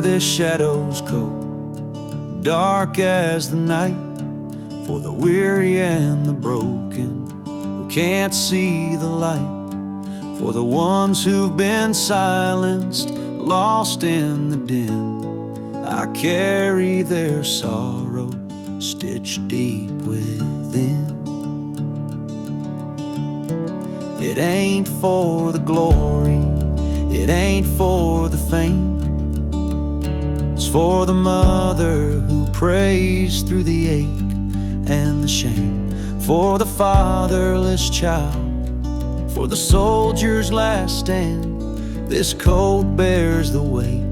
this shadow's cold, dark as the night, for the weary and the broken who can't see the light, for the ones who've been silenced, lost in the din. I carry their sorrow stitched deep within. It ain't for the glory, it ain't for the fame. It's for the mother who prays through the ache and the shame, for the fatherless child, for the soldier's last stand. This coat bears the weight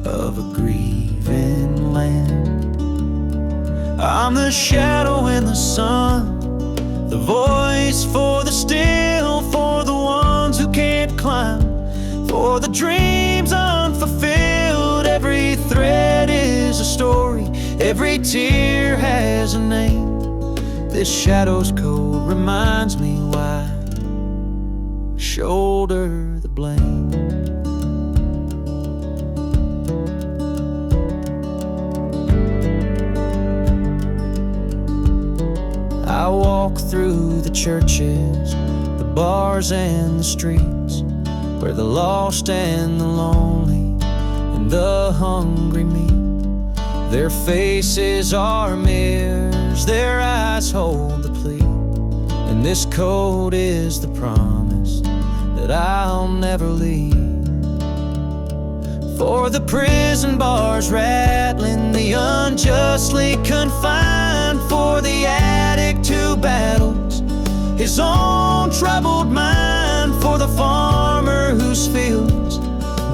of a grieving land. I'm the shadow in the sun, the voice for the still, for the ones who can't climb, for the dreams unfulfilled. Every thread is a story, every tear has a name. This shadow's code reminds me why I shoulder the blame. I walk through the churches, the bars and the streets, where the lost and the lonely and the hungry meet. Their faces are mirrors, their eyes hold the plea, and this code is the promise that I'll never leave. For the prison bars rattling, the unjustly confined, for the addict who battles his own troubled mind, for the farmer whose fields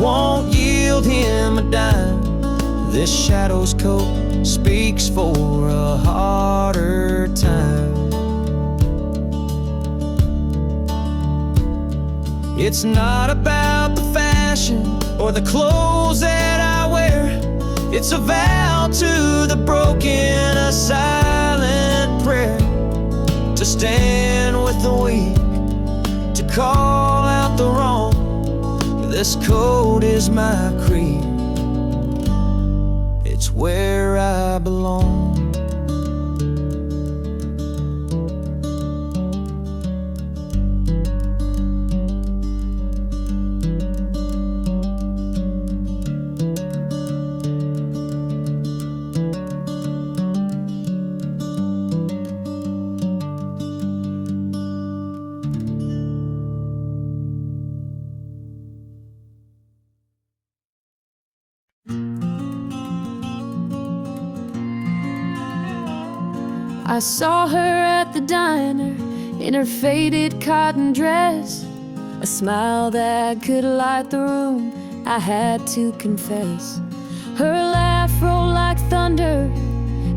won't yield him a dime. This shadow's coat speaks for a harder time. It's not about the fashion or the clothes that I wear. It's a vow to the broken, a silent prayer, to stand with the weak, to call out the wrong. This code is my creed, it's where I belong. I saw her at the diner in her faded cotton dress, a smile that could light the room, I had to confess. Her laugh rolled like thunder,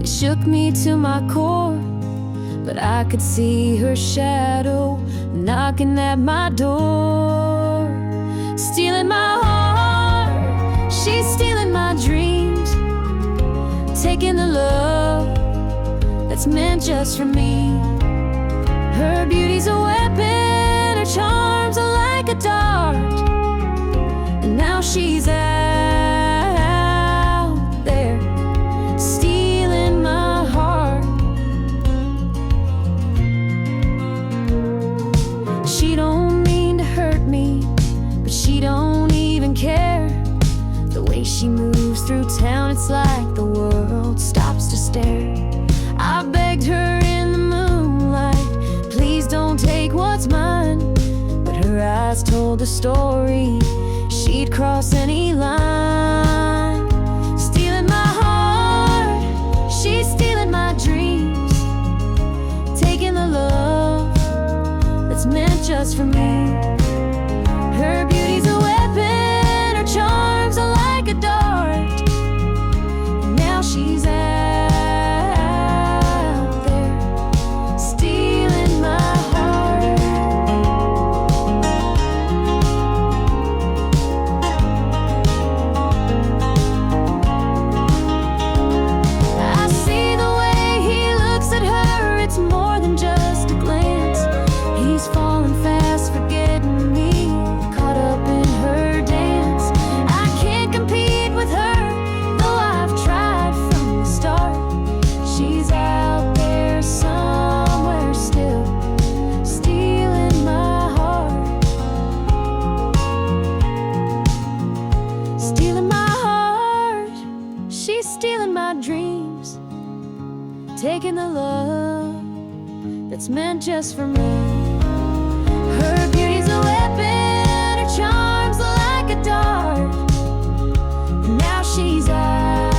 it shook me to my core, but I could see her shadow knocking at my door. Stealing my heart, she's stealing my dreams, taking the love that's meant just for me. Her beauty's a weapon, her charms are like a dart, and now she's out there stealing my heart. She don't mean to hurt me, but she don't even care. The way she moves through town, it's like the world stops to stare. I begged her in the moonlight, please don't take what's mine, but her eyes told the story, she'd cross any line. Stealing my heart, she's stealing my dreams, taking the love that's meant just for me. Her beauty's a weapon, her charms are like a dart, and now she's out making the love that's meant just for me. Her beauty's a weapon, her charms like a dart. Now she's out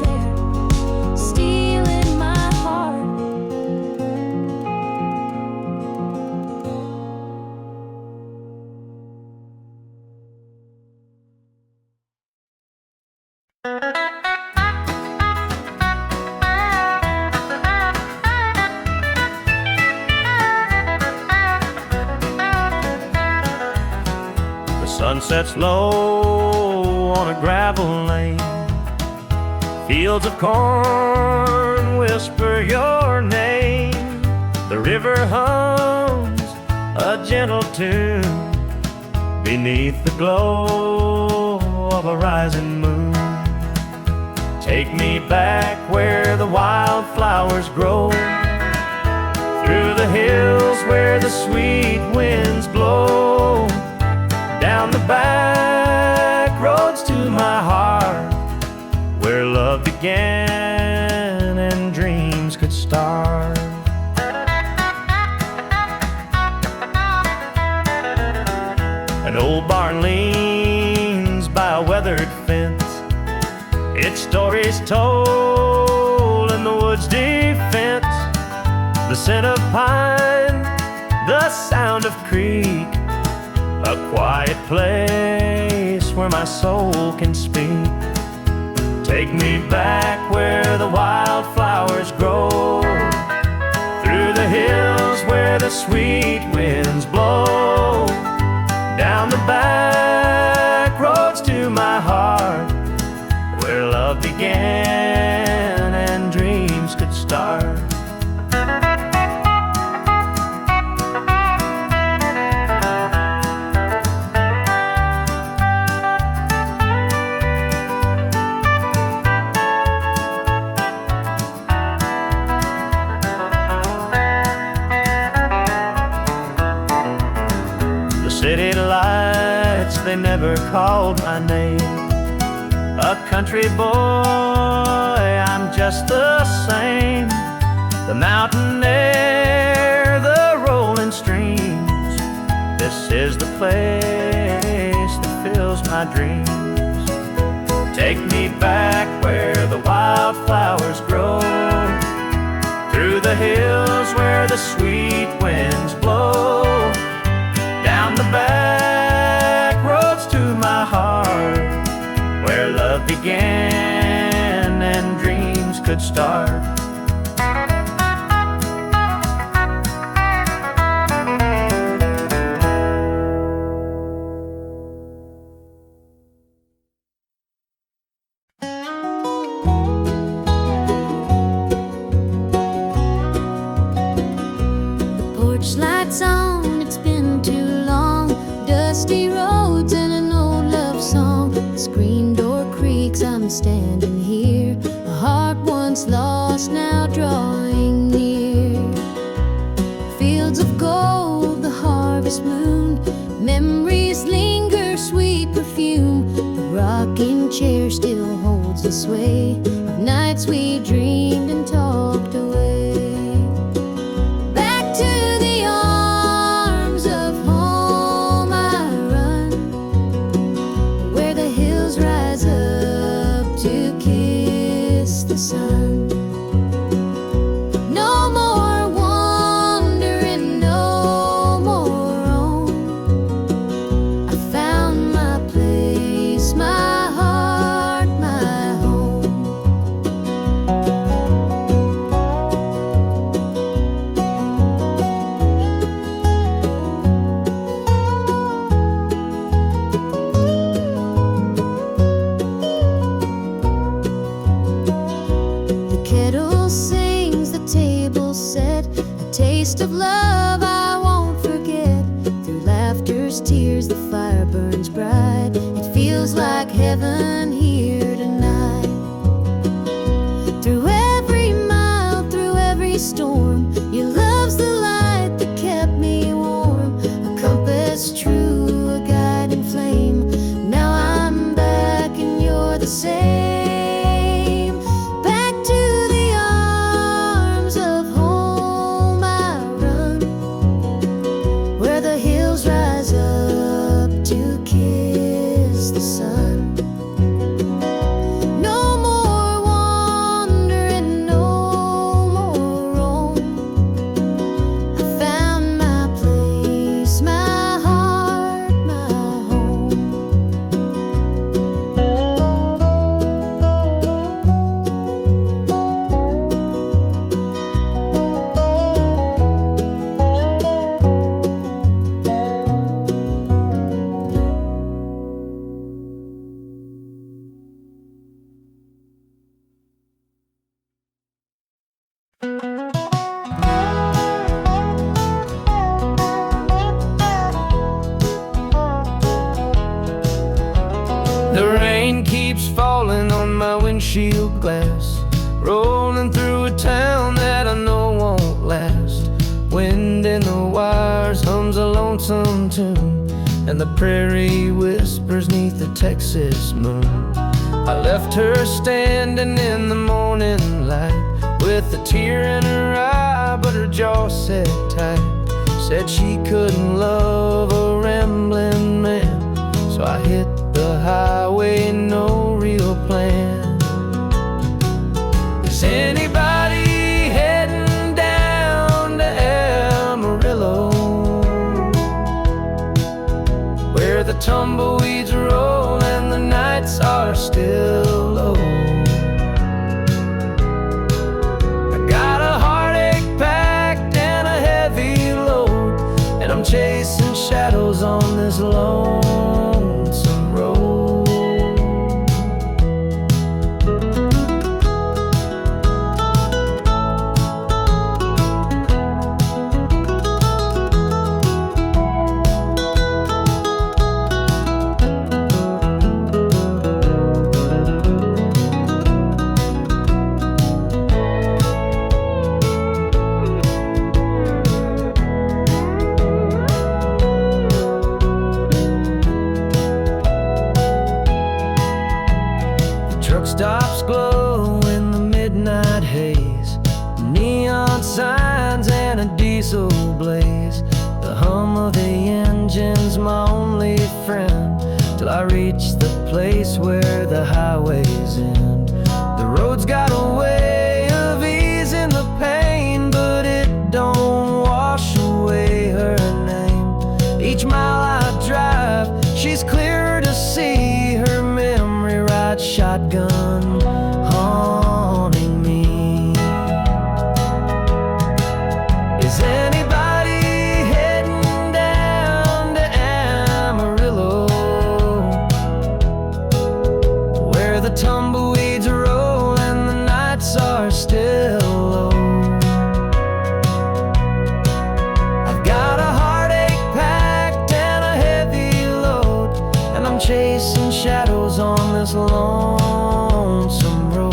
there, stealing my heart. Sun sets low on a gravel lane. Fields of corn whisper your name. The river hums a gentle tune beneath the glow of a rising moon. Take me back where the wildflowers grow, through the hills where the sweet winds blow, down the back roads to my heart, where love began and dreams could start. An old barn leans by a weathered fence, its story's told in the woods' defense. The scent of pine, the sound of creek, a quiet place where my soul can speak. Take me back where the wildflowers grow, through the hills where the sweet winds blow, down the back roads to my heart, where love began and dreams could start. City lights, they never called my name. A country boy, I'm just the same. The mountain air, the rolling streams, this is the place that fills my dreams. Take me back where the wildflowers grow, through the hills where the sweet winds blow, down the back roads to my heart, where love began and dreams could start. Porch lights on, it's been too long. Dusty roads and an old love song. The screen door creaks, I'm standing here. A heart once lost, now drawing near. Fields of gold, the harvest moon. Memories linger, sweet perfume. The rocking chair still holds the sway of nights we dreamed and talked away. Sun. No more wandering, no more roam. I found my place, my heart, my home. Taste of love I won't forget. Through laughter's tears the fire burns bright. It feels like heaven here tonight. Through every mile, through every storm, your love's the light that kept me warm. A compass true, a guiding flame. Now I'm back and you're the same. Back to the in tune, and the prairie whispers 'neath the Texas moon. I left her standing in the morning light with a tear in her eye, but her jaw set tight. Said she couldn't love a rambling man, so I hit the highway, no real plan. Is anybody heading down to Amarillo, where the tumbleweeds roll and the nights are still low? I got a heartache packed and a heavy load, and I'm chasing shadows on this lonesome road. Stops glow in the midnight haze, neon signs and a diesel blaze. The hum of the engine's my only friend, till I reach the place where the highways end. The road's got a way of easing the pain, but it don't wash away her name. Each mile I drive, she's clearer to see, her memory rides shotgun haunting me. Is anybody heading down to Amarillo, where the tumbleweeds roll and the nights are still low? I've got a heartache packed and a heavy load, and I'm chasing shadows on this lonesome road.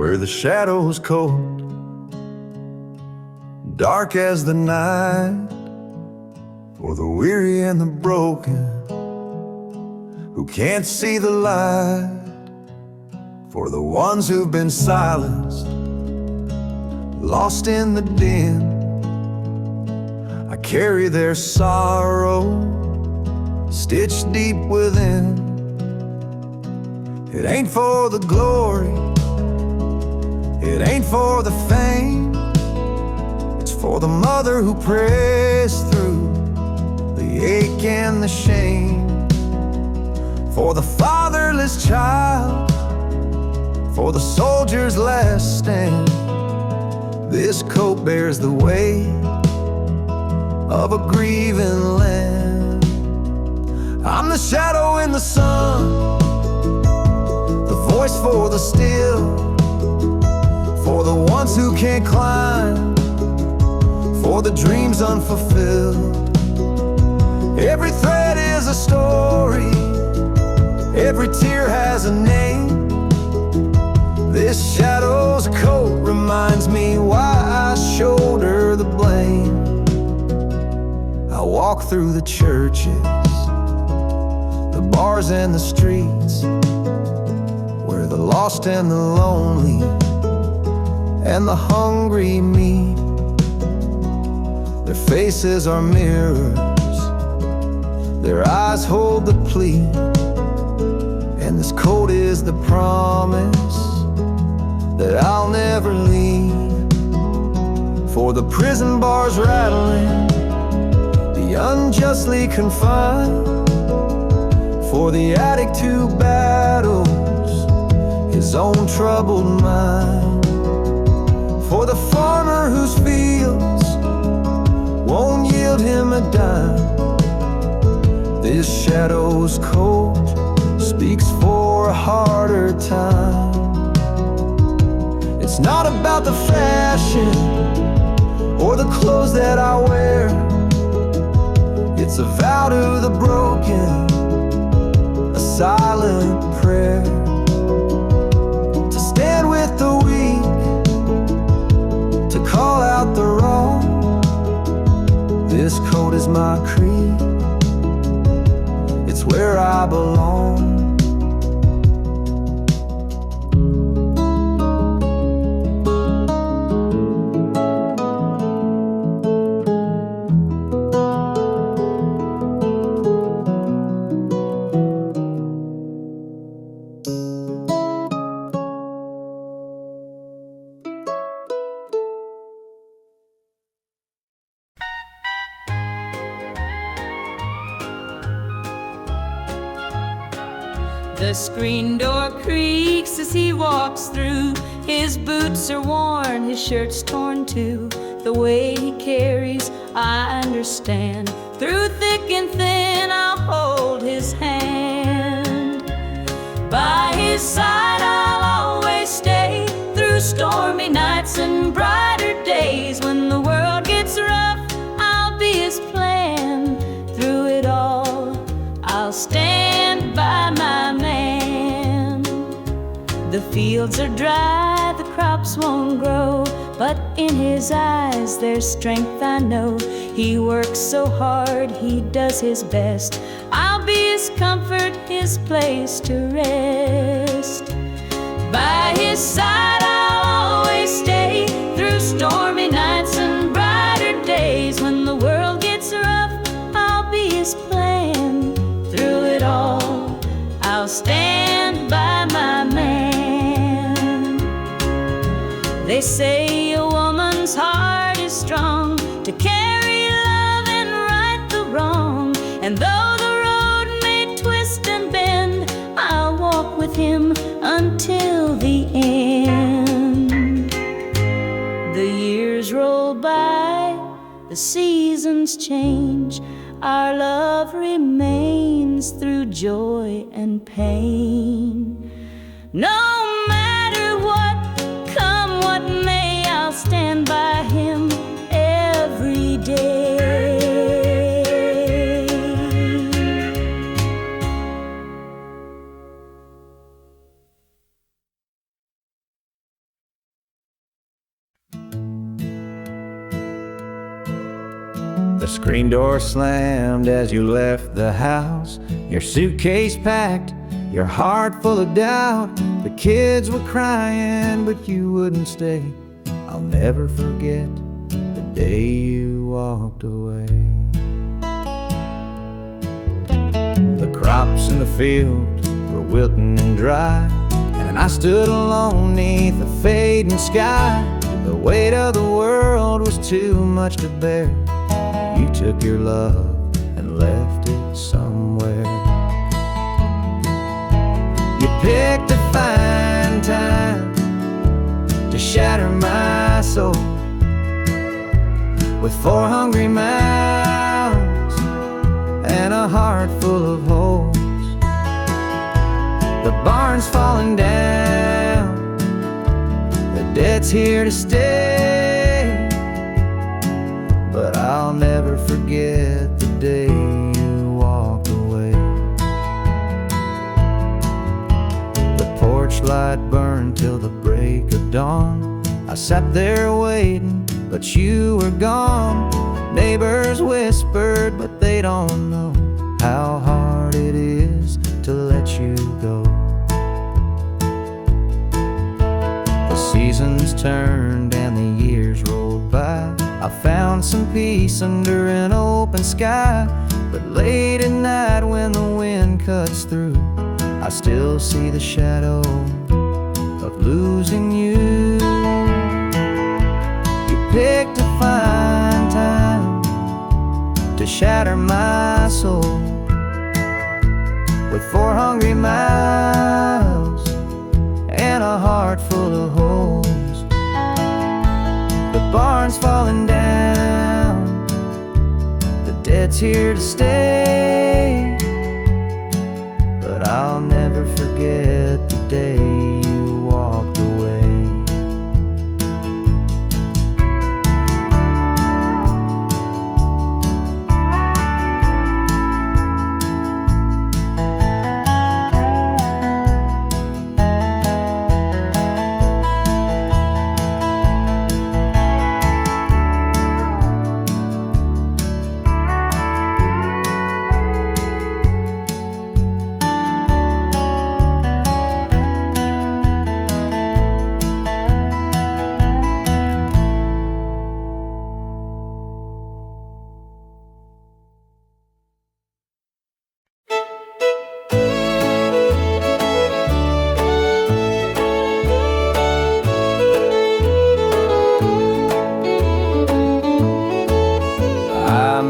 Where the shadows cold, dark as the night, for the weary and the broken who can't see the light, for the ones who've been silenced, lost in the din. I carry their sorrow stitched deep within. It ain't for the glory, it ain't for the fame, it's for the mother who prays through the ache and the shame, for the fatherless child, for the soldier's last stand. This coat bears the weight of a grieving land. I'm the shadow in the sun, the voice for the still, for the ones who can't climb, for the dreams unfulfilled. Every thread is a story, every tear has a name. This shadow's coat reminds me why I shoulder the blame. I walk through the churches, the bars and the streets, where the lost and the lonely and the hungry meet. Their faces are mirrors, their eyes hold the plea, and this coat is the promise that I'll never leave. For the prison bars rattling, the unjustly confined, for the addict who battles his own troubled mind, for the farmer whose fields won't yield him a dime, This shadow's cold speaks for a harder time. It's not about the fashion or the clothes that I wear. It's a vow to the broken, a silent prayer, to stand with the weak, to call out the wrong. This coat is my creed, it's where I belong. The screen door creaks as he walks through. His boots are worn, his shirt's torn too. The way he carries, I understand. Through thick and thin, I'll hold his hand. By his side, I'll always stay. Through stormy nights and brighter days. When the world gets rough, I'll be his plan. Through it all, I'll stand by my man. The fields are dry, the crops won't grow, but in his eyes there's strength, I know. He works so hard, he does his best. I'll be his comfort, his place to rest. By his side I'll always stay. Through stormy nights and brighter days. When the world gets rough, I'll be his plan. Through it all, I'll stand by my man. They say a woman's heart is strong to carry love and right the wrong. And though the road may twist and bend, I'll walk with him until the end. The years roll by, the seasons change. Our love remains through joy and pain. No matter what, come what may, I'll stand by him every day. The screen door slammed as you left the house, your suitcase packed, your heart full of doubt. The kids were crying, but you wouldn't stay. I'll never forget the day you walked away. The crops in the field were wilting and dry, and I stood alone neath the fading sky. The weight of the world was too much to bear. You took your love and left it somewhere. You picked a fine time to shatter my soul with 4 hungry mouths and a heart full of holes. The barn's falling down, the debt's here to stay, but I'll never forget the day you walked away. The porch light burned till the break of dawn. I sat there waiting, but you were gone. Neighbors whispered, but they don't know how hard it is to let you go. The seasons turned and the years rolled by. I found some peace under an open sky, but late at night when the wind cuts through, I still see the shadow of losing you. You picked a fine time to shatter my soul with 4 hungry mouths and a heart full of holes. The barn's falling down, the debt's here to stay, day you walked away.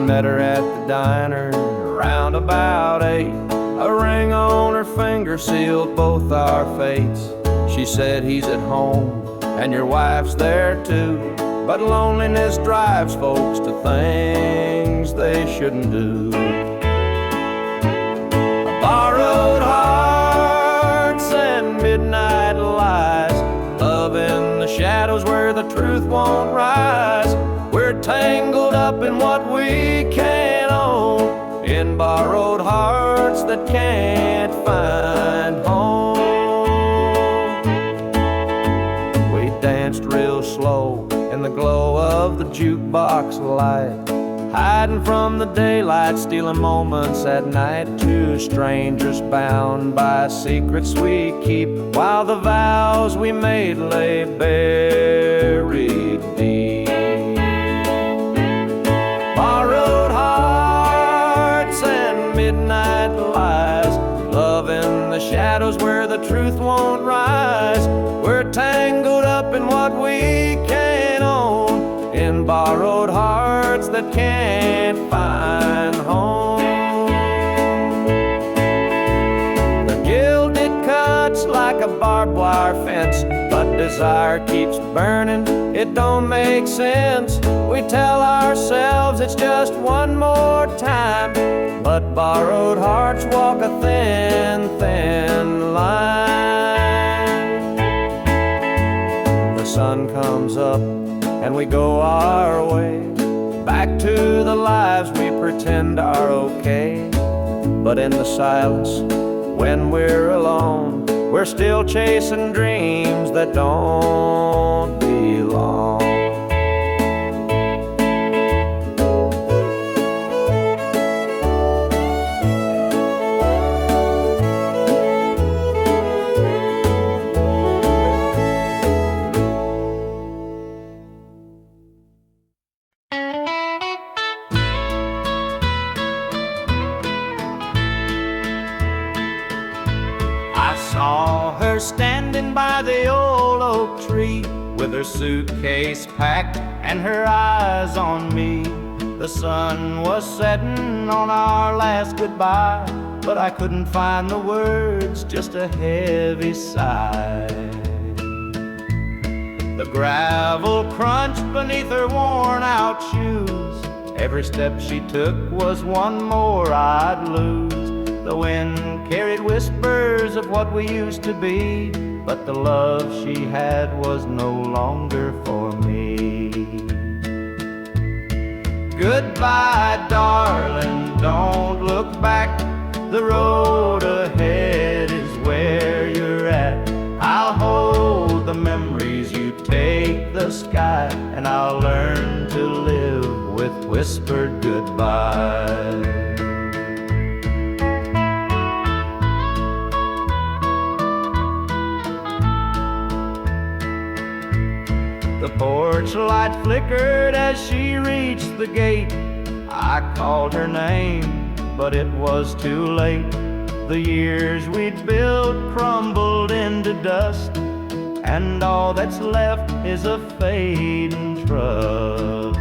Met her at the diner around about 8. A ring on her finger sealed both our fates. She said he's at home and your wife's there too, but loneliness drives folks to things they shouldn't do. Borrowed hearts and midnight lies, love in the shadows where the truth won't rise. We're tangled up in what we can't own, in borrowed hearts that can't find home. We danced real slow in the glow of the jukebox light, hiding from the daylight, stealing moments at night. Two strangers bound by secrets we keep, while the vows we made lay buried deep. Borrowed hearts and midnight lies, love in the shadows where the truth won't rise. We're tangled up in what we can't own, in borrowed hearts that can't find home. The gilded cuts like a barbed wire fence, but desire keeps burning, it don't make sense. We tell ourselves it's just one more time, but borrowed hearts walk a thin, thin line. The sun comes up and we go our way, back to the lives we pretend are okay. But in the silence, when we're alone, we're still chasing dreams that don't belong. Saw her standing by the old oak tree, with her suitcase packed and her eyes on me. The sun was setting on our last goodbye, but I couldn't find the words, just a heavy sigh. The gravel crunched beneath her worn out shoes, every step she took was one more I'd lose. The wind carried whispers of what we used to be, but the love she had was no longer for me. Goodbye, darling, don't look back. The road ahead is where you're at. I'll hold the memories, you take the sky, and I'll learn to live with whispered goodbye. The porch light flickered as she reached the gate. I called her name, but it was too late. The years we'd built crumbled into dust, and all that's left is a fading trust.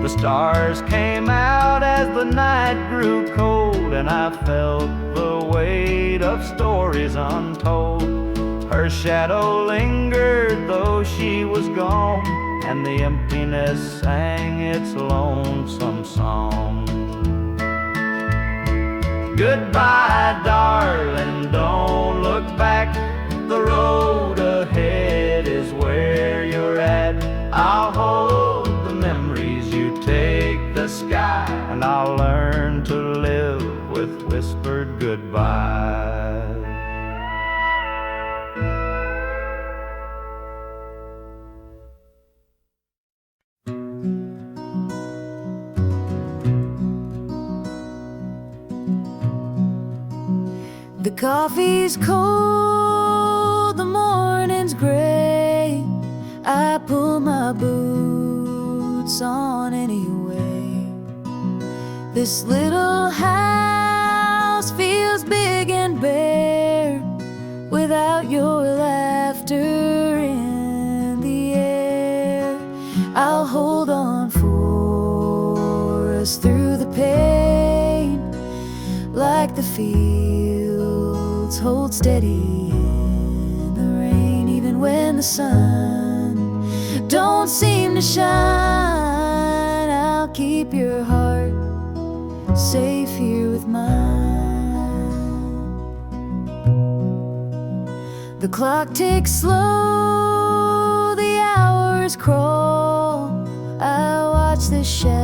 The stars came out as the night grew cold, and I felt the weight of stories untold. Her shadow lingered though she was gone, and the emptiness sang its lonesome song. Goodbye, darling, don't look back. The road ahead is where you're at. I'll hold the memories, you take the sky, and I'll learn to live with whispered goodbye. The coffee's cold, the morning's gray. I pull my boots on anyway. This little house feels big and bare without your laughter in the air. I'll hold on for us through the pain, like the fields hold steady in the rain. Even when the sun don't seem to shine, I'll keep your heart safe here with mine. The clock ticks slow, the hours crawl. I watch the shadows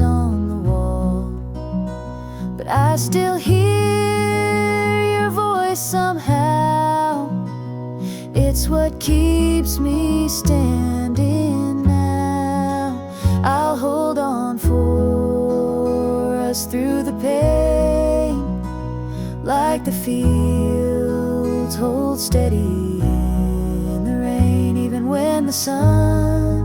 on the wall, but I still hear your voice somehow. It's what keeps me standing now. I'll hold on for us through the pain, like the fields hold steady in the rain. Even when the sun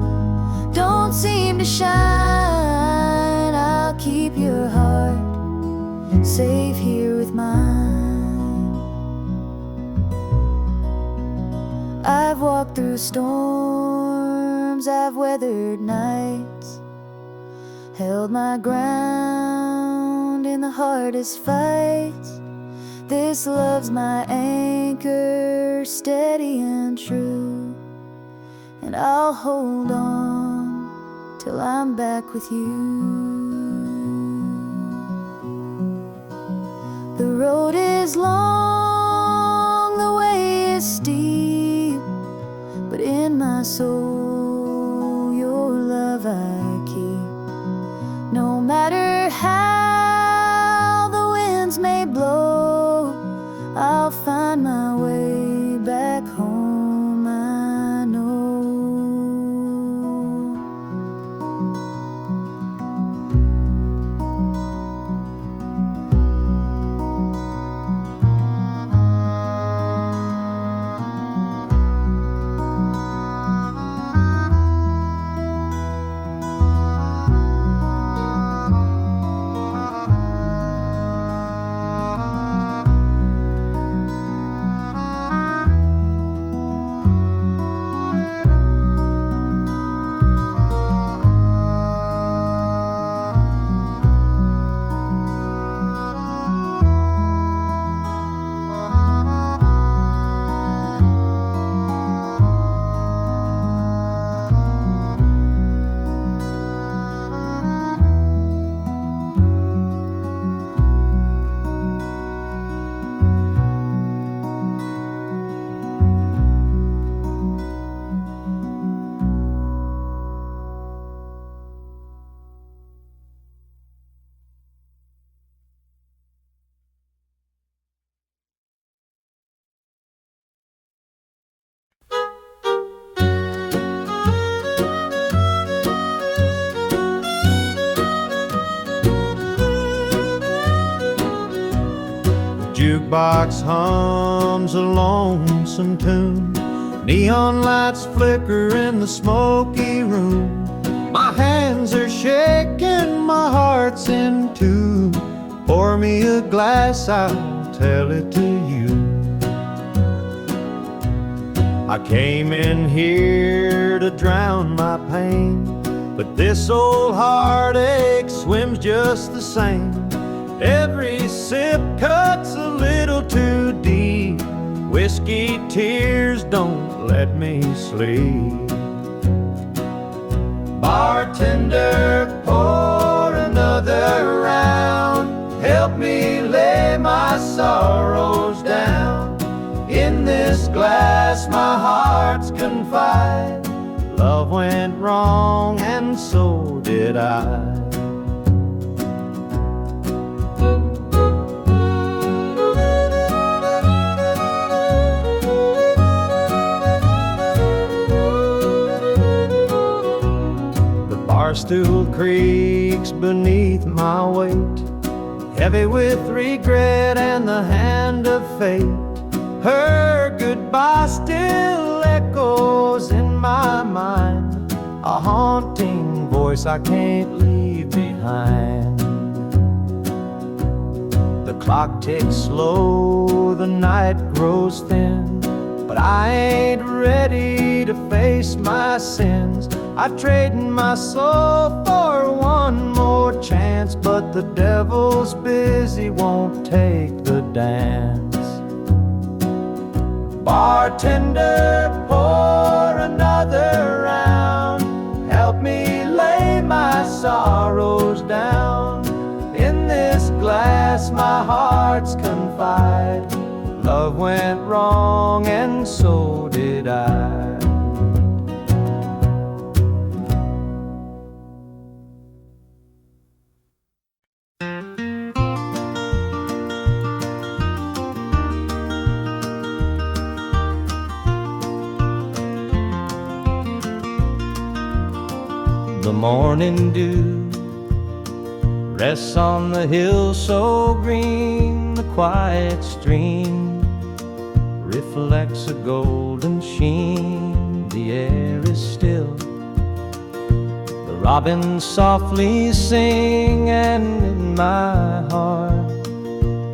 don't seem to shine, I'll keep your heart safe here with mine. I've walked through storms, I've weathered nights, held my ground in the hardest fights. This love's my anchor, steady and true, and I'll hold on till I'm back with you. The road is long, the way is steep, but in my soul your love I keep. No matter how the winds may blow, I'll find my way back home, I know. Jukebox hums a lonesome tune, neon lights flicker in the smoky room. My hands are shaking, my heart's in tune. Pour me a glass, I'll tell it to you. I came in here to drown my pain, but this old heartache swims just the same. Every sip cuts a little too deep. Whiskey tears don't let me sleep. Bartender, pour another round. glass my heart's confide. Love went wrong and so did I. The bar stool creaks beneath my weight, heavy with regret and the hand of fate. Her goodbye still echoes in my mind, a haunting voice I can't leave behind. The clock ticks slow, the night grows thin, but I ain't ready to face my sins. I've traded my soul for one more chance, but the devil's busy, won't take the dance. Bartender, pour another round. Help me lay my sorrows down. In this glass my heart's confide. Love went wrong and so did I. The morning dew rests on the hill so green. The quiet stream reflects a golden sheen. The air is still, the robins softly sing, and in my heart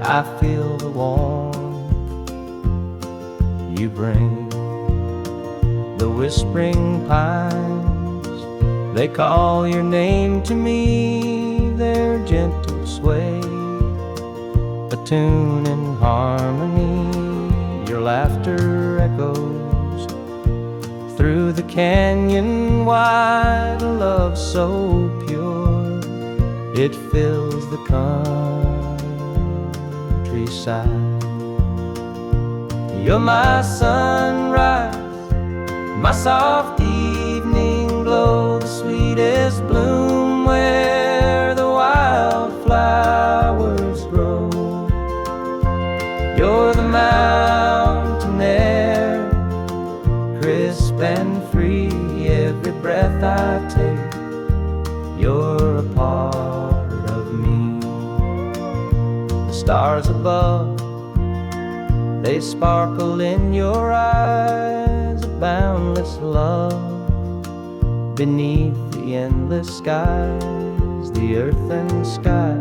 I feel the warmth you bring. The whispering pines, they call your name to me, their gentle sway, a tune in harmony. Your laughter echoes through the canyon wide, a love so pure, it fills the countryside. You're my sunrise, my soft evening glow, the sweetest bloom where the wildflowers grow. You're the mountain air, crisp and free, every breath I take, you're a part of me. The stars above, they sparkle in your eyes, a boundless love beneath the endless skies. The earth and sky,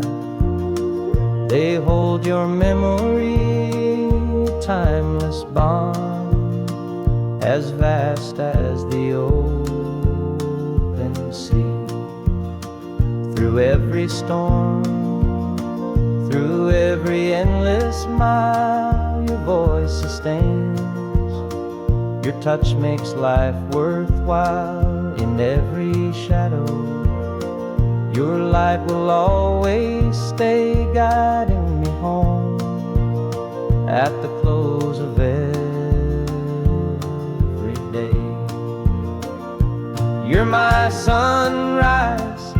they hold your memory, a timeless bond, as vast as the open sea. Through every storm, through every endless mile, your voice sustains, your touch makes life worthwhile. In every shadow, your light will always stay, guiding me home at the close of every day. You're my sunrise,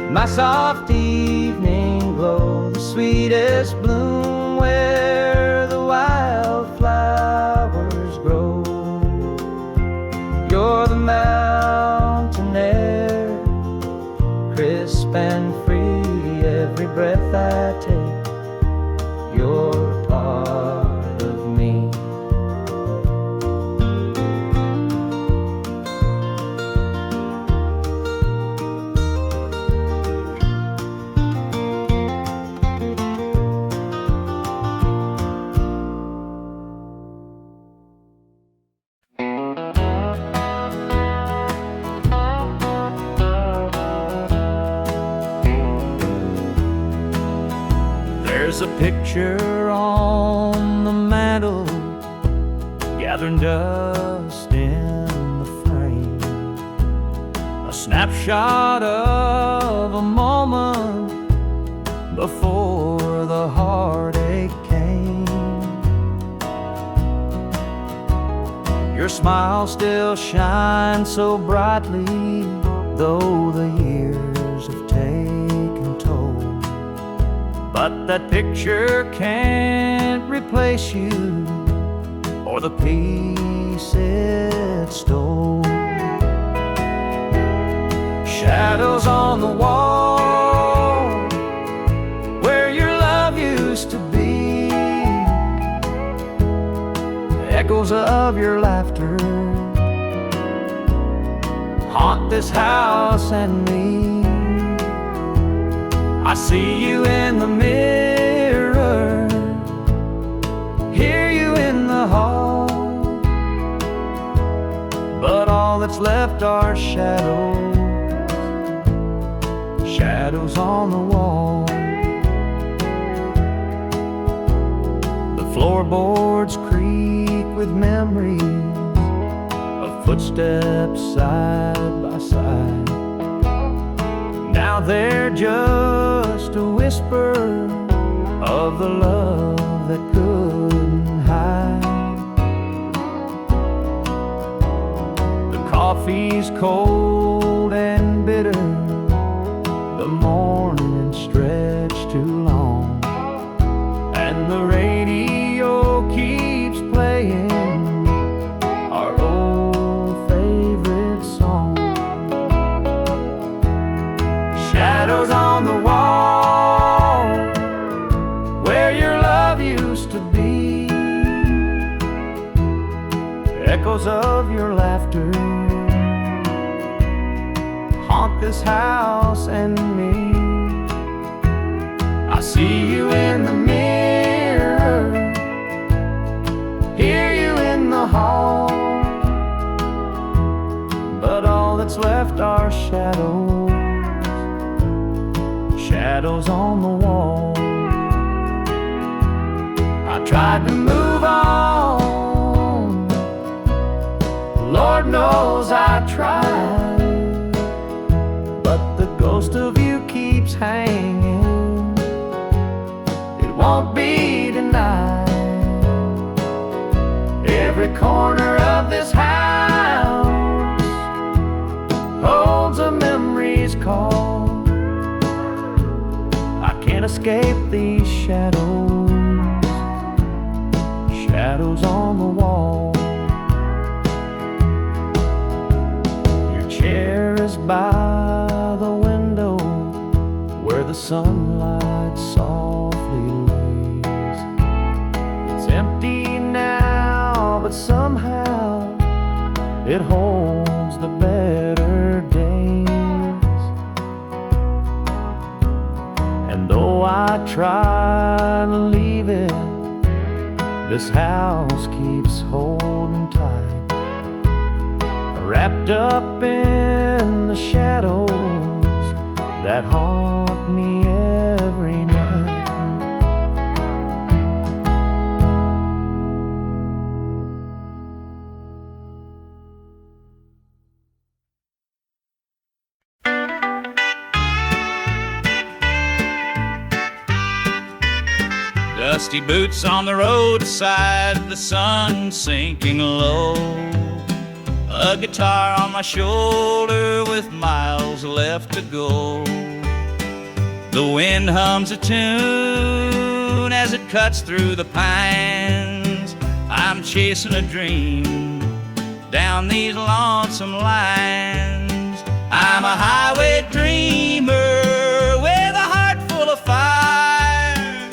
my soft evening glow, the sweetest bloom where the wildflowers grow. You're the mountain air, crisp and free, every breath I take, you're a part of me. There's a picture on the mantle, gathering dust in the frame, a snapshot of a moment before the heartache came. smile still shines so brightly, though the years have taken toll. But that picture can't replace you or the peace it stole. Shadows on the wall where your love used to be, echoes of your laughter haunt this house and me. I see you in the mirror, hear you in the hall, but all that's left are shadows, shadows on the wall. The floorboards creak with memories of footsteps side by side. Now they're just a whisper of the love that couldn't hide. The coffee's cold and bitter, the morning stretched too long, and the radio keeps playing our old favorite song. Shadows on the wall where your love used to be, echoes of your laughter haunt this house and me. I see you in the mirror, hear you in the hall, but all that's left are shadows, shadows on the wall. I tried to move on, Lord knows I tried, but the ghost of you keeps hanging, it won't be denied. Every corner of this house holds a memory's call. I can't escape these shadows, shadows on the wall. Your chair is by the window where the sunlight softly lays. It's empty now, but somehow it holds the better days. And though I try to leave it, this house keeps holding tight, wrapped up in the shadows that haunt me every night. Dusty boots on the roadside, the sun sinking low. A guitar on my shoulder with miles left to go. The wind hums a tune as it cuts through the pines. I'm chasing a dream down these lonesome lines. I'm a highway dreamer with a heart full of fire,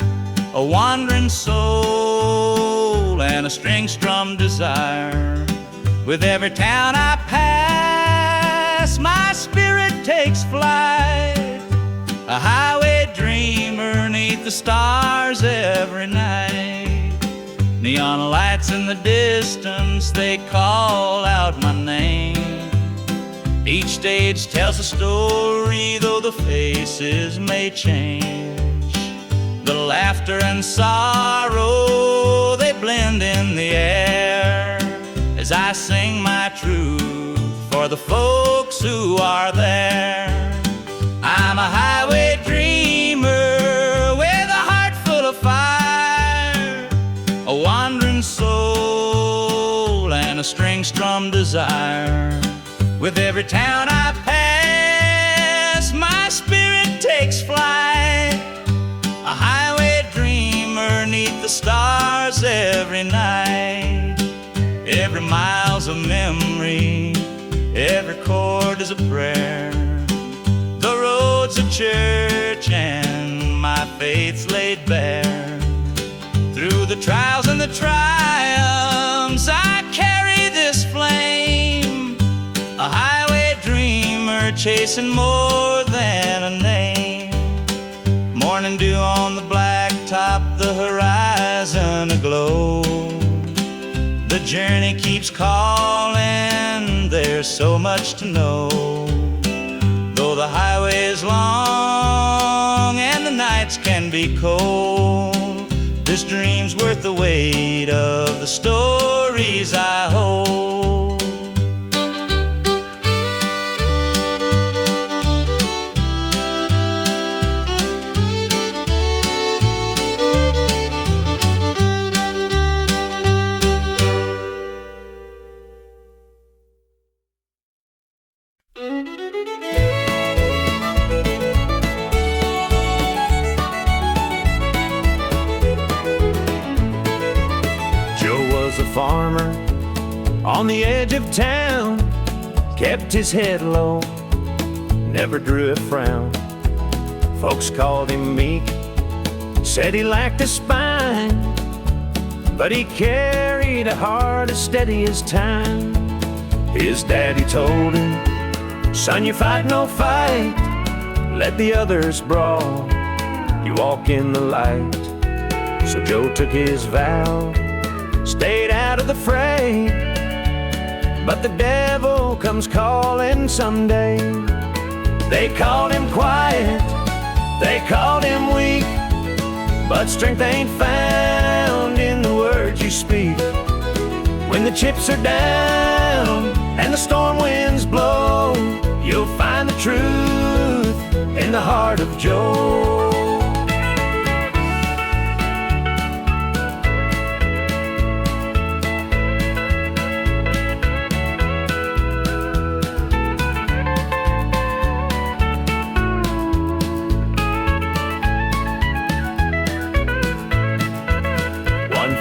a wandering soul and a string-strummed desire. With every town I pass, my spirit takes flight, a highway dreamer 'neath the stars every night. Neon lights in the distance, they call out my name. Each stage tells a story, though the faces may change. The laughter and sorrow, they blend in the air as I sing my truth for the folks who are there. I'm a highway dreamer with a heart full of fire, a wandering soul and a string string-strummed desire. With every town I pass, my spirit takes flight. A highway dreamer 'neath the stars every night. Every mile's a memory, every chord is a prayer. The road's a church and my faith's laid bare. Through the trials and the triumphs I carry this flame. A highway dreamer chasing more than a name. Morning dew on the blacktop, the horizon aglow. The journey keeps calling, there's so much to know. Though the highway is long and the nights can be cold, this dream's worth the weight of the stories I hold. Farmer on the edge of town, kept his head low, never drew a frown. Folks called him meek, said he lacked a spine, but he carried a heart as steady as time. His daddy told him, son, you fight no fight, let the others brawl, you walk in the light. So Joe took his vow, stayed out of the fray, but the devil comes calling someday. They called him quiet, they called him weak, but strength ain't found in the words you speak. When the chips are down and the storm winds blow, you'll find the truth in the heart of Joe.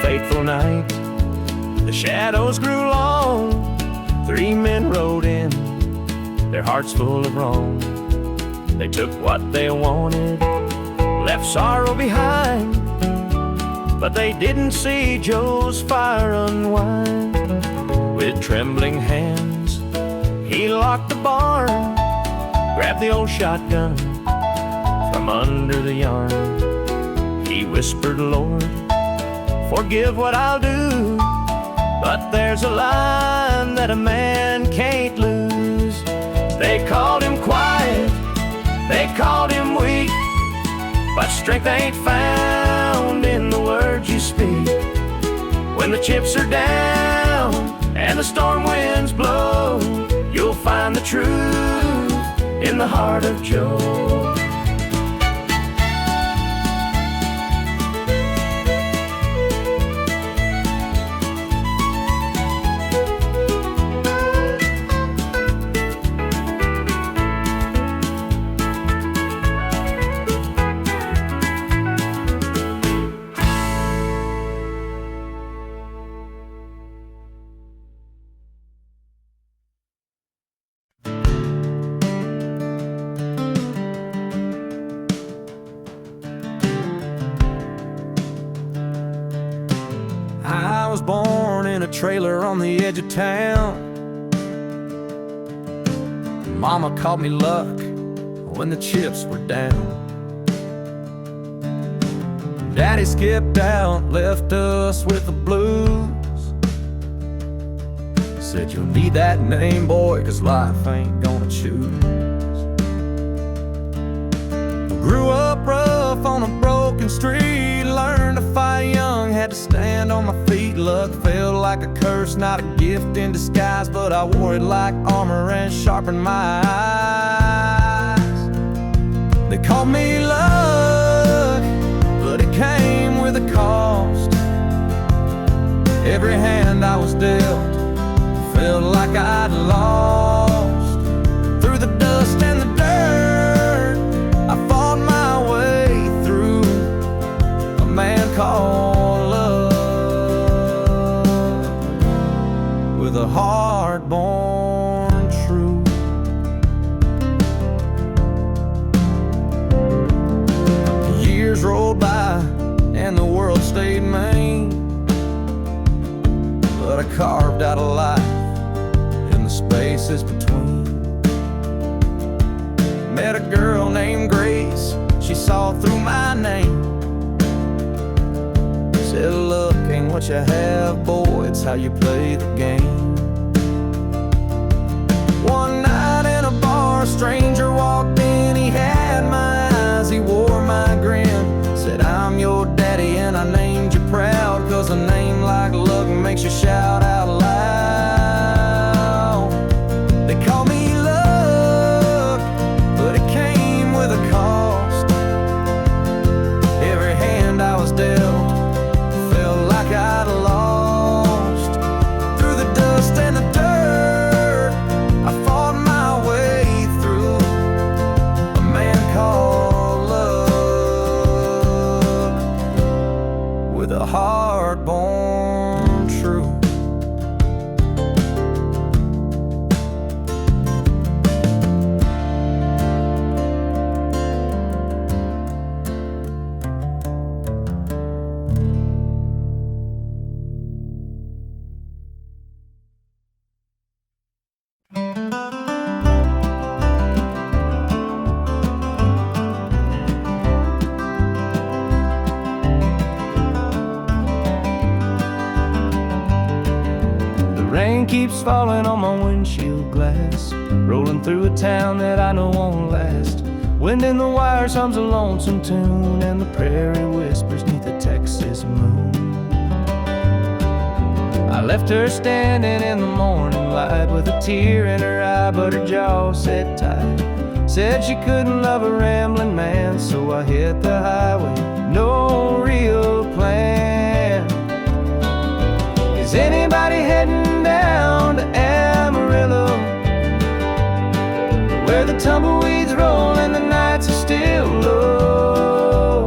Fateful night, the shadows grew long. 3 men rode in, their hearts full of wrong. They took what they wanted, left sorrow behind, but they didn't see Joe's fire unwind. With trembling hands, he locked the barn, grabbed the old shotgun from under the yarn. He whispered, Lord, forgive what I'll do, but there's a line that a man can't lose. They called him quiet, they called him weak, but strength ain't found in the words you speak. When the chips are down and the storm winds blow, you'll find the truth in the heart of Joe. I was born in a trailer on the edge of town. Mama called me luck when the chips were down. Daddy skipped out, left us with the blues. Said you'll need that name, boy, 'cause life ain't gonna choose. Grew up rough on a broken street, learned to fight young, had to stand on my feet. Luck felt like a curse, not a gift in disguise, but I wore it like armor and sharpened my eyes. They called me luck, but it came with a cost. Every hand I was dealt felt like I'd lost. Through the dust and the dirt, I fought my way through a man called love, with a heart born true. Years rolled by and the world stayed mean, but I carved out a life in the spaces between. Met a girl named Grace, she saw through my name. Said, look, ain't what you have, boy, it's how you play the game. One night in a bar, a stranger walked in, he had my eyes, he wore my grin. Said, I'm your daddy and I named you proud, 'cause a name like Luck makes you shout out loud. They call me Luck, but it came with a cost. Every hand I was dealt felt like I'd lost. Through the dust and the dirt, I fought my way through a man called love, with a heart born true. Rain keeps falling on my windshield glass, rolling through a town that I know won't last. Wind in the wires hums a lonesome tune, and the prairie whispers neath the Texas moon. I left her standing in the morning light with a tear in her eye, but her jaw said tight. Said she couldn't love a rambling man, so I hit the highway, no real plan. Is anybody heading down to Amarillo, where the tumbleweeds roll and the nights are still low?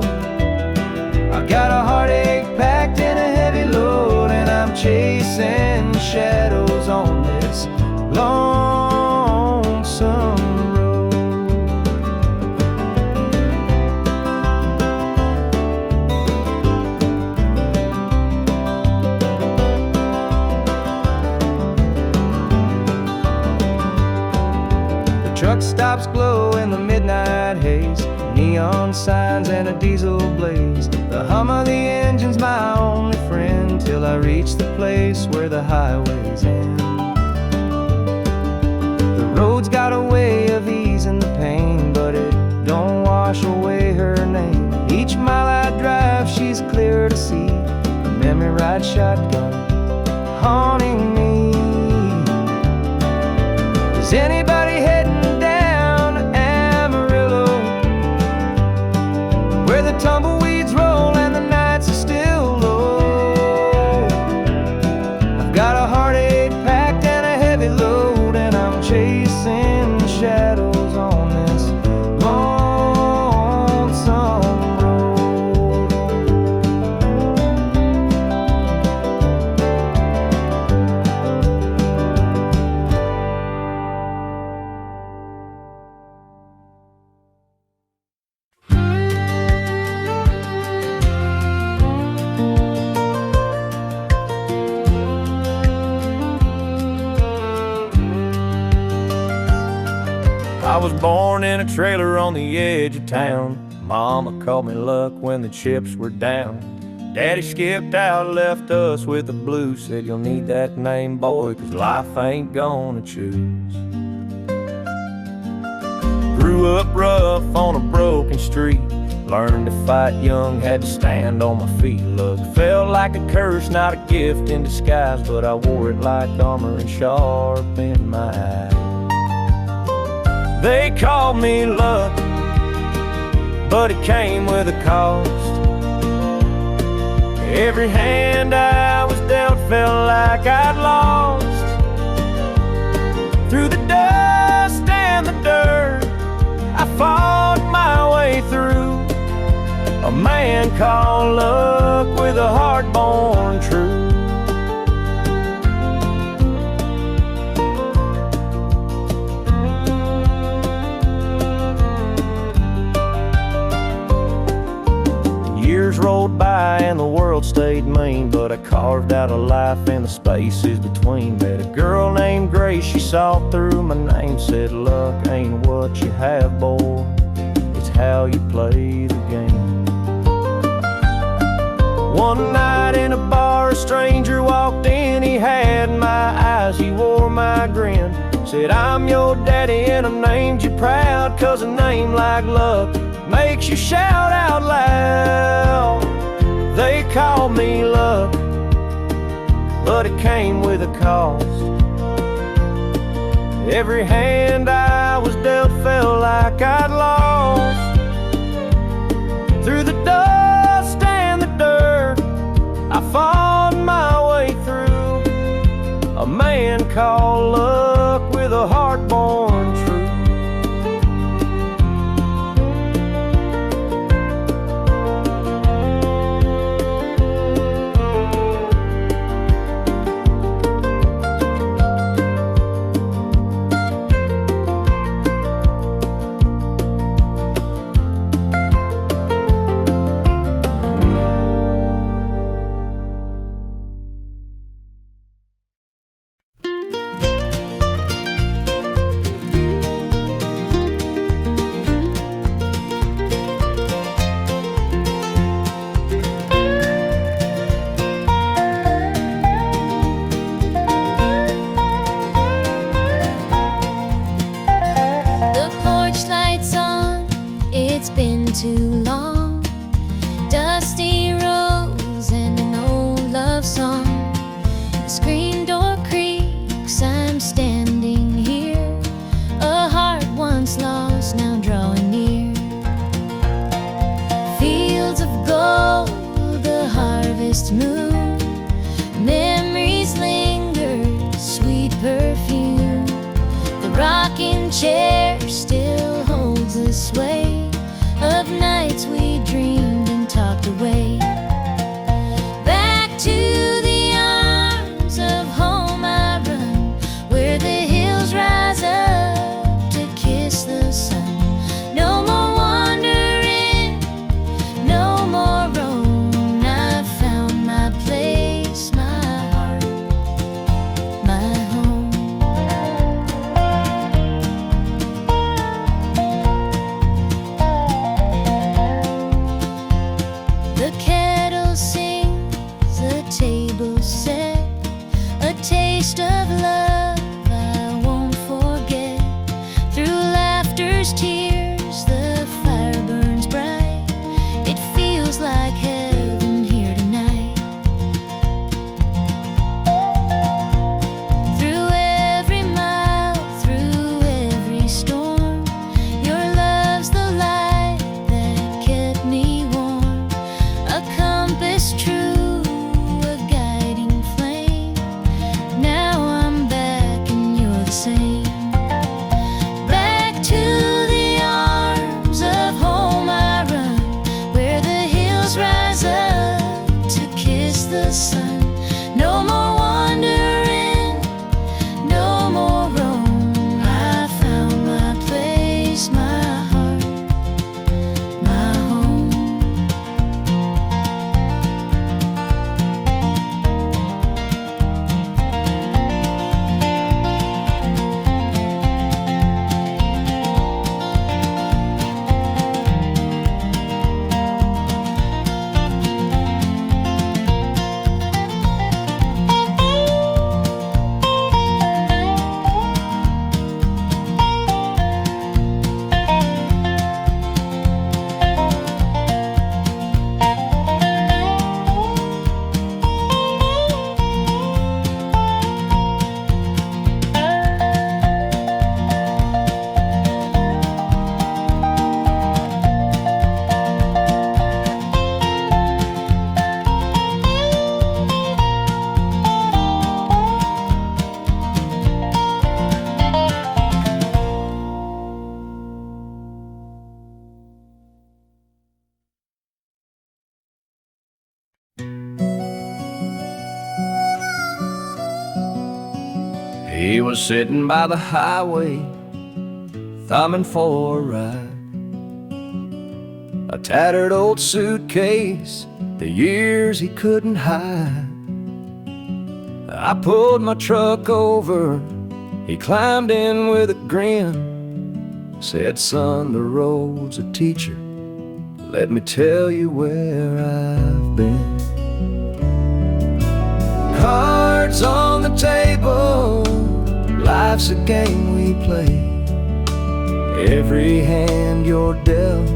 I got a heartache packed in a heavy load, and I'm chasing shadows on this lonesome road. Truck stops glow in the midnight haze, neon signs and a diesel blaze. The hum of the engine's my only friend, till I reach the place where the highways end. The road's got a way of easing the pain, but it don't wash away her name. Each mile I drive, she's clear to see, a memory ride shotgun haunting me. Is anybody heading where the tumbleweeds roll and the nights are still low? I've got a heartache packed and a heavy load, and I'm chasing shadows on this lonesome road. I was born in a trailer on the edge of town. Mama called me Luck when the chips were down. Daddy skipped out, left us with the blues. Said you'll need that name, boy, 'cause life ain't gonna choose. Grew up rough on a broken street, learned to fight young, had to stand on my feet. Luck felt like a curse, not a gift in disguise, but I wore it like armor and sharp in my eye. They called me Luck, but it came with a cost. Every hand I was dealt felt like I'd lost. call luck with a heart born true. Years rolled by and the world stayed mean, but I carved out a life in the spaces between. Met a girl named Grace, she saw through my name, said luck ain't what you have, boy, it's how you play the game. One night in a bar, a stranger walked in, he had my eyes, he wore my grin. Said, I'm your daddy and I named you proud, 'cause a name like luck makes you shout out loud. They called me luck, but it came with a cost. Every hand I was dealt felt like I'd lost. Through the dust and the dirt, I fought my way through. A man called luck with a heart born true. Too long, dusty roads and an old love song. The screen door creaks, I'm standing here. A heart once lost, now drawing near. Fields of gold, the harvest moon. Memories linger, sweet perfume. The rocking chair still holds the sway of nights we dreamed and talked away. Back to the arms of home I run, where the hills rise up to kiss the sun. No more wandering, no more roam. I found my place, my heart, my home. The He was sitting by the highway, thumbing for a ride. A tattered old suitcase, the years he couldn't hide. I pulled my truck over, he climbed in with a grin. Said, son, the road's a teacher, let me tell you where I've been. Cards on the table, life's a game we play. Every hand you're dealt,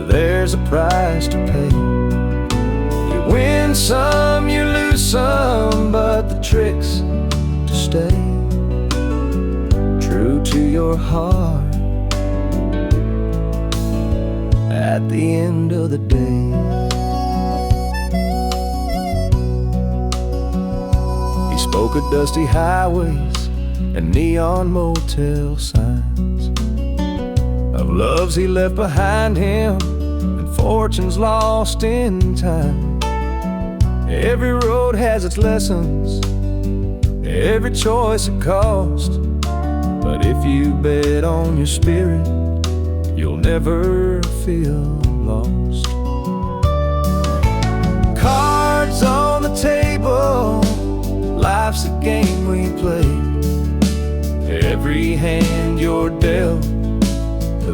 there's a price to pay. You win some, you lose some, but the trick's to stay true to your heart at the end of the day. He spoke of dusty highways and neon motel signs, of loves he left behind him and fortunes lost in time. Every road has its lessons, every choice a cost, but if you bet on your spirit, you'll never feel lost. Cards on the table, life's a game we play. Every hand you're dealt,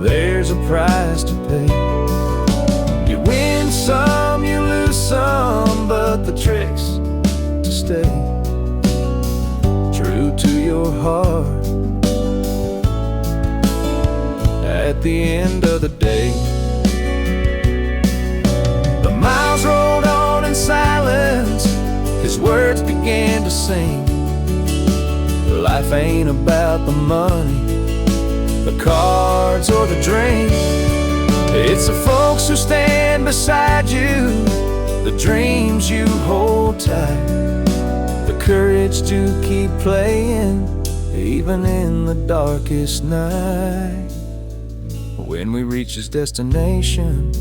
there's a price to pay. You win some, you lose some, but the trick's to stay true to your heart at the end of the day. The miles rolled on in silence, his words began to sing. Life ain't about the money, the cards or the drink. It's the folks who stand beside you, the dreams you hold tight, the courage to keep playing even in the darkest night. When we reached his destination,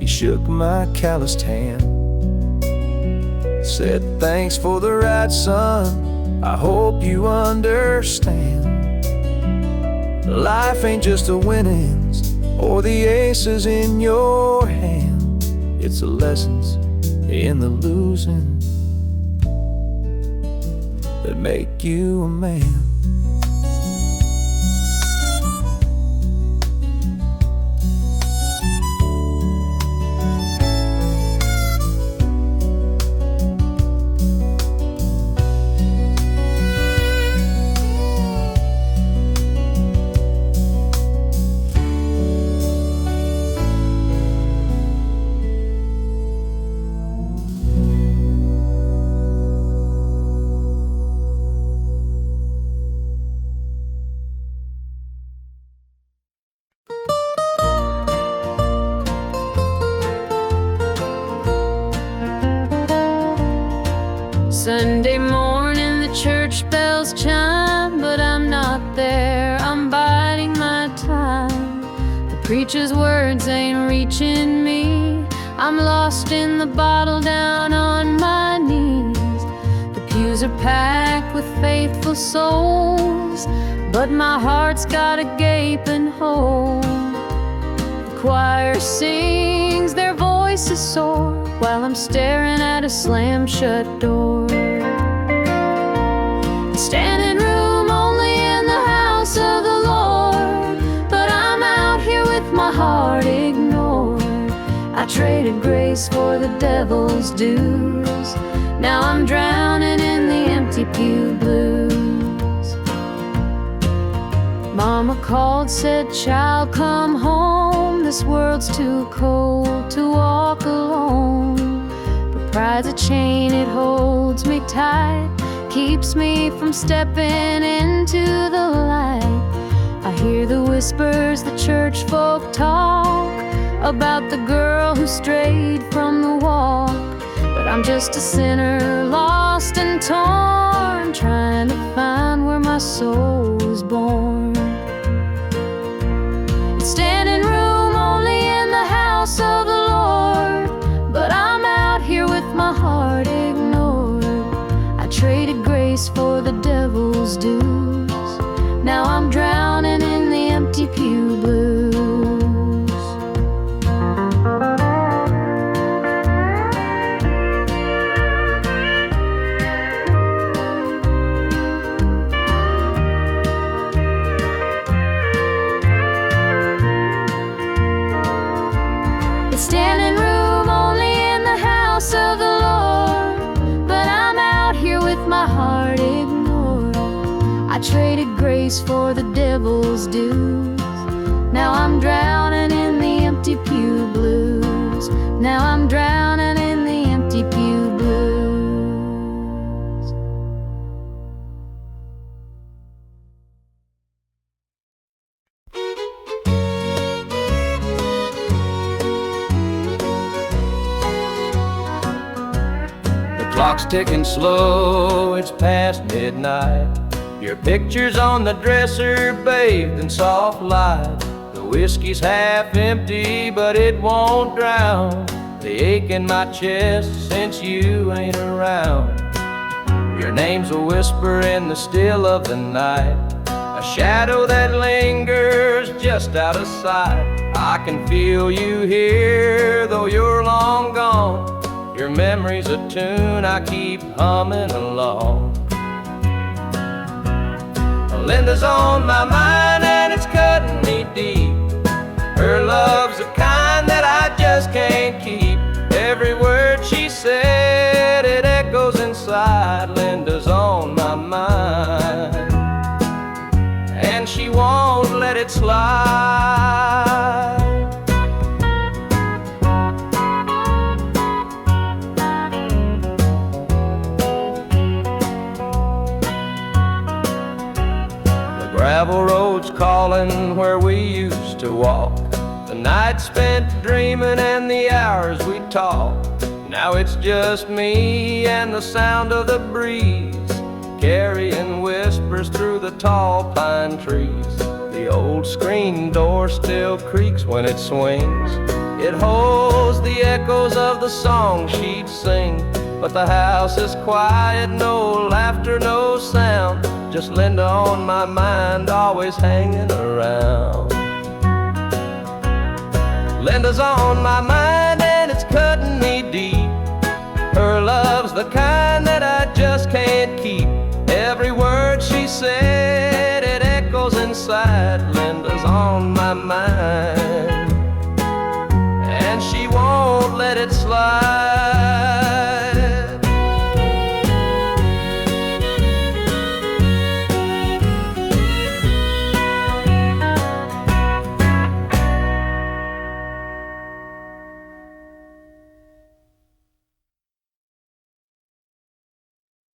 he shook my calloused hand, said, thanks for the ride, son, I hope you understand. Life ain't just the winnings or the aces in your hand, it's the lessons in the losing that make you a man. Sunday morning the church bells chime, but I'm not there, I'm biding my time. The preacher's words ain't reaching me, I'm lost in the bottle down on my knees. The pews are packed with faithful souls, but my heart's got a gaping hole. The choir sings, their voices soar, while I'm staring at a slam-shut door. Standing room only in the house of the Lord, but I'm out here with my heart ignored. I traded grace for the devil's dues, now I'm drowning in the empty Pew Blues. Mama called, said, child, come home, this world's too cold to walk alone. But pride's a chain, it holds me tight, keeps me from stepping into the light. I hear the whispers the church folk talk about the girl who strayed from the walk, but I'm just a sinner, lost and torn, trying to find where my soul was born. Standing room only in the house of the Lord, but I'm out here with my heart ignored. I traded grace for the devil's devil's dues. Now I'm drowning in the empty pew blues. It's standing room only in the house of the Lord, but I'm out here with my heart ignored. I traded grace for the devil's dues. Now I'm drowning in the empty pew blues. Now I'm drowning in the empty pew blues. Clock's ticking slow, it's past midnight. Your picture's on the dresser, bathed in soft light. The whiskey's half empty, but it won't drown the ache in my chest since you ain't around. Your name's a whisper in the still of the night, a shadow that lingers just out of sight. I can feel you here, though you're long gone. Your memory's a tune I keep humming along. Linda's on my mind and it's cutting me deep. Her love's the kind that I just can't keep. Every word she said, it echoes inside. Linda's on my mind and she won't let it slide. Gravel roads calling where we used to walk, the night spent dreaming and the hours we talked. Now it's just me and the sound of the breeze, carrying whispers through the tall pine trees. The old screen door still creaks when it swings. It holds the echoes of the song she'd sing. But the house is quiet, no laughter, no sound. Just Linda on my mind, always hanging around. Linda's on my mind and it's cutting me deep. Her love's the kind that I just can't keep. Every word she said, it echoes inside. Linda's on my mind